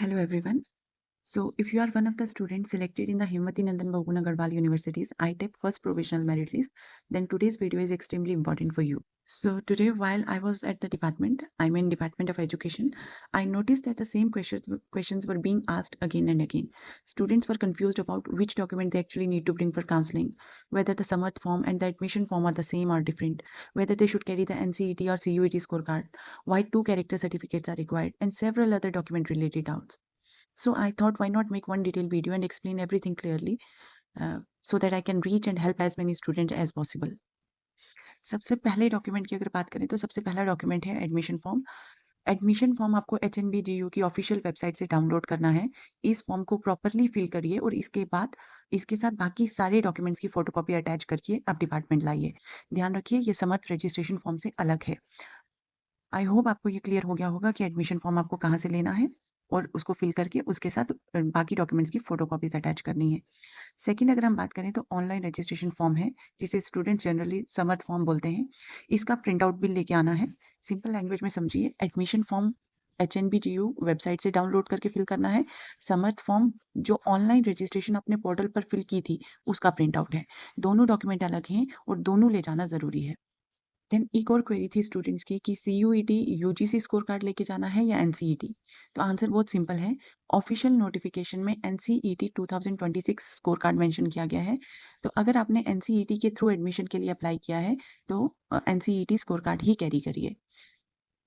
Hello everyone. So, if you are one of the students selected in the Himmati Nandan Bahuguna Garhwal University's ITEP first provisional merit list, then today's video is extremely important for you. So, today while I was at the Department of Education, I noticed that the same questions were being asked again and again. Students were confused about which document they actually need to bring for counseling, whether the Samarth form and the admission form are the same or different, whether they should carry the NCET or CUET scorecard, why 2 character certificates are required, and several other document related doubts. So I thought, why not make one detailed video and explain everything clearly so that I can reach and help as many students as possible. सबसे पहले document की अगर बात करें तो सबसे पहला document है एडमिशन फॉर्म। एडमिशन फॉर्म आपको HNBGU की ऑफिशियल वेबसाइट से डाउनलोड करना है। इस फॉर्म को प्रॉपरली फिल करिए और इसके बाद इसके साथ बाकी सारे डॉक्यूमेंट्स की फोटोकॉपी अटैच करके आप डिपार्टमेंट लाइए। ध्यान रखिए ये समर्थ रजिस्ट्रेशन फॉर्म से अलग है। आई होप आपको ये क्लियर हो गया होगा कि एडमिशन फॉर्म आपको कहाँ से लेना है और उसको फिल करके उसके साथ बाकी डॉक्यूमेंट्स की फोटोकॉपीज अटैच करनी है। सेकंड अगर हम बात करें तो ऑनलाइन रजिस्ट्रेशन फॉर्म है जिसे स्टूडेंट्स जनरली समर्थ फॉर्म बोलते हैं। इसका प्रिंट आउट भी लेके आना है। सिंपल लैंग्वेज में समझिए, एडमिशन फॉर्म HNBGU वेबसाइट से डाउनलोड करके फिल करना है। समर्थ फॉर्म जो ऑनलाइन रजिस्ट्रेशन अपने पोर्टल पर फिल की थी उसका प्रिंट आउट है। दोनों डॉक्यूमेंट अलग हैं और दोनों ले जाना जरूरी है। देन एक और क्वेरी थी स्टूडेंट्स की कि CUET UGC स्कोर कार्ड लेके जाना है या NCET। तो आंसर बहुत सिंपल है। ऑफिशियल नोटिफिकेशन में NCET 2026 स्कोर कार्ड मेंशन किया गया है। तो अगर आपने NCET के थ्रू एडमिशन के लिए अप्लाई किया है तो NCET स्कोर कार्ड ही कैरी करिए।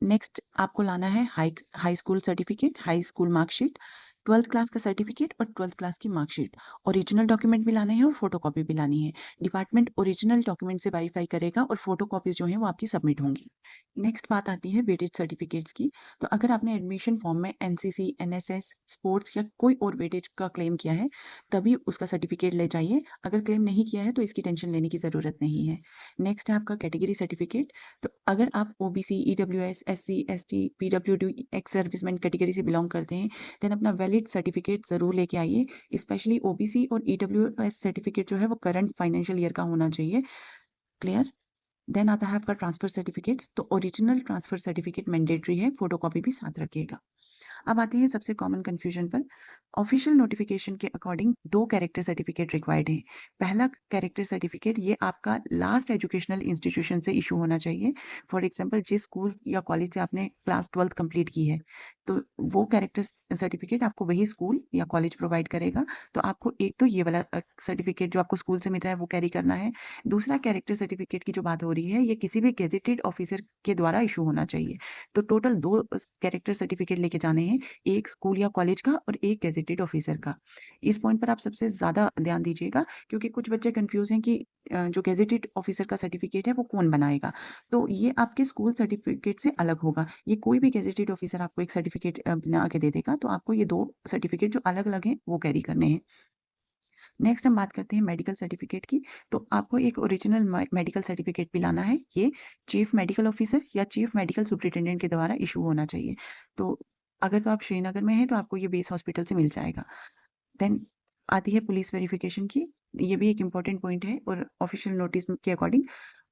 नेक्स्ट आपको लाना है high school certificate, high school marksheet, 12th class का सर्टिफिकेट और 12th क्लास की मार्कशीट। ओरिजिनल डॉक्यूमेंट भी लाने हैं और फोटोकॉपी भी लानी है। डिपार्टमेंट ओरिजिनल डॉक्यूमेंट से वेरीफाई करेगा और फोटोकॉपीज जो है वो आपकी सबमिट होंगी। नेक्स्ट बात आती है वेटेज सर्टिफिकेट्स की। तो अगर आपने एडमिशन फॉर्म में NCC, NSS, स्पोर्ट्स या कोई और वेटेज का क्लेम किया है तभी उसका सर्टिफिकेट ले जाइए। अगर क्लेम नहीं किया है तो इसकी टेंशन लेने की ज़रूरत नहीं है। नेक्स्ट है आपका कैटेगरी सर्टिफिकेट। तो अगर आप OBC, EWS, SC, ST, PWD, ex serviceman category से बिलोंग करते हैं देन अपना वैलिड सर्टिफिकेट ज़रूर लेके आइए। स्पेशली OBC और EWS सर्टिफिकेट जो है वो करंट फाइनेंशियल ईयर का होना चाहिए। क्लियर? देन आता है आपका ट्रांसफर सर्टिफिकेट। तो ओरिजिनल ट्रांसफर सर्टिफिकेट मैंडेटरी है, फोटोकॉपी भी साथ रखिएगा। अब आते हैं सबसे कॉमन कंफ्यूजन पर। ऑफिशियल नोटिफिकेशन के अकॉर्डिंग 2 कैरेक्टर सर्टिफिकेट रिक्वायर्ड है। पहला कैरेक्टर सर्टिफिकेट ये आपका लास्ट एजुकेशनल इंस्टीट्यूशन से इशू होना चाहिए। फॉर एग्जांपल जिस स्कूल या कॉलेज से आपने क्लास 12th कंप्लीट की है तो वो कैरेक्टर सर्टिफिकेट आपको वही स्कूल या कॉलेज प्रोवाइड करेगा। तो आपको एक तो ये वाला सर्टिफिकेट जो आपको स्कूल से मिल रहा है वो कैरी करना है। दूसरा कैरेक्टर सर्टिफिकेट की जो बात हो रही है ये किसी भी गेजेटेड ऑफिसर के द्वारा इशू होना चाहिए। तो टोटल 2 कैरेक्टर सर्टिफिकेट लेके जाने हैं, एक स्कूल या कॉलेज का और एक गेजेटेड ऑफिसर का। इस पॉइंट पर आप सबसे ज़्यादा ध्यान दीजिएगा क्योंकि कुछ बच्चे कन्फ्यूज़ हैं कि जो गेजेटेड ऑफिसर का सर्टिफिकेट है वो कौन बनाएगा। तो ये आपके स्कूल सर्टिफिकेट से अलग होगा। ये कोई भी गेजेटेड ऑफिसर आपको एक सर्टिफिकेट बना के दे देगा, तो आपको ये 2 सर्टिफिकेट जो अलग-अलग हैं वो कैरी करने हैं। नेक्स्ट हम बात करते हैं मेडिकल सर्टिफिकेट की। तो आपको एक ओरिजिनल मेडिकल सर्टिफिकेट भी लाना है। ये चीफ मेडिकल ऑफिसर या चीफ मेडिकल सुपरिटेंडेंट के द्वारा इशू होना चाहिए। तो अगर तो आप श्रीनगर में हैं तो आपको ये बेस हॉस्पिटल से मिल जाएगा। देन आती है पुलिस वेरिफिकेशन की। ये भी एक इम्पॉर्टेंट पॉइंट है और ऑफिशियल नोटिस के अकॉर्डिंग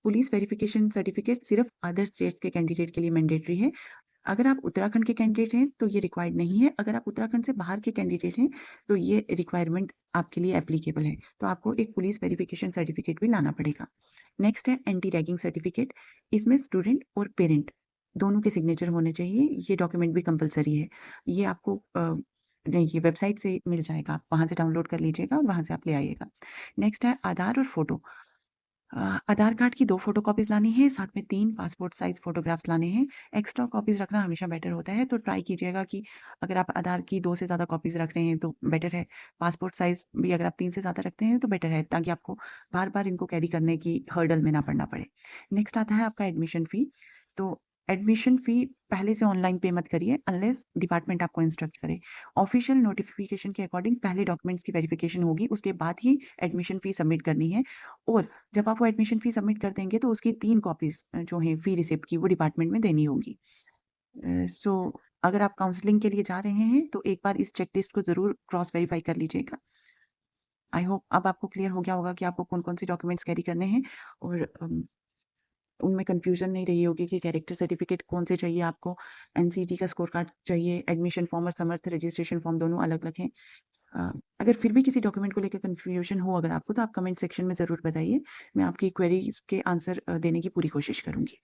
पुलिस वेरिफिकेशन सर्टिफिकेट सिर्फ अदर स्टेट्स के कैंडिडेट के लिए मैंडेटरी है। अगर आप उत्तराखंड के कैंडिडेट हैं तो ये रिक्वायर्ड नहीं है। अगर आप उत्तराखंड से बाहर के कैंडिडेट हैं तो ये रिक्वायरमेंट आपके लिए एप्लीकेबल है। तो आपको एक पुलिस वेरिफिकेशन सर्टिफिकेट भी लाना पड़ेगा। नेक्स्ट है एंटी रैगिंग सर्टिफिकेट। इसमें स्टूडेंट और पेरेंट दोनों के सिग्नेचर होने चाहिए। ये डॉक्यूमेंट भी कंपलसरी है। ये आपको नहीं, ये वेबसाइट से मिल जाएगा। आप वहाँ से डाउनलोड कर लीजिएगा और वहाँ से आप ले आइएगा। नेक्स्ट है आधार और फोटो। आधार कार्ड की 2 फोटोकॉपीज़ लानी है, साथ में 3 पासपोर्ट साइज़ फ़ोटोग्राफ्स लाने हैं। एक्स्ट्रा कॉपीज़ रखना हमेशा बेटर होता है, तो ट्राई कीजिएगा कि अगर आप आधार की 2 से ज़्यादा कॉपीज़ रख रहे हैं तो बेटर है। पासपोर्ट साइज़ भी अगर आप 3 से ज़्यादा रखते हैं तो बेटर है, ताकि आपको बार-बार इनको कैरी करने की हर्डल में ना पड़ना पड़े। नेक्स्ट आता है आपका एडमिशन फ़ी। तो एडमिशन फ़ी पहले से ऑनलाइन पे मत करिए अनलेस डिपार्टमेंट आपको इंस्ट्रक्ट करे। ऑफिशियल नोटिफ़िकेशन के अकॉर्डिंग पहले डॉक्यूमेंट्स की वेरिफ़िकेशन होगी, उसके बाद ही एडमिशन फ़ी सबमिट करनी है। और जब आप वो एडमिशन फ़ी सबमिट कर देंगे तो उसकी 3 कॉपीज़ जो हैं फ़ी रिसिप्ट की वो डिपार्टमेंट में देनी होगी। सो अगर आप काउंसलिंग के लिए जा रहे हैं तो एक बार इस चेकलिस्ट को ज़रूर क्रॉस वेरीफ़ाई कर लीजिएगा। आई होप अब आपको क्लियर हो गया होगा कि आपको कौन-कौन से डॉक्यूमेंट्स कैरी करने हैं और उनमें कन्फ्यूज़न नहीं रही होगी कि कैरेक्टर सर्टिफ़िकेट कौन से चाहिए आपको, एनसीईटी का स्कोर कार्ड चाहिए, एडमिशन फॉर्म और समर्थ रजिस्ट्रेशन फॉर्म दोनों अलग-अलग हैं। अगर फिर भी किसी डॉक्यूमेंट को लेकर कन्फ्यूज़न हो अगर आपको तो आप कमेंट सेक्शन में ज़रूर बताइए। मैं आपकी क्वेरीज़ के आंसर देने की पूरी कोशिश करूँगी।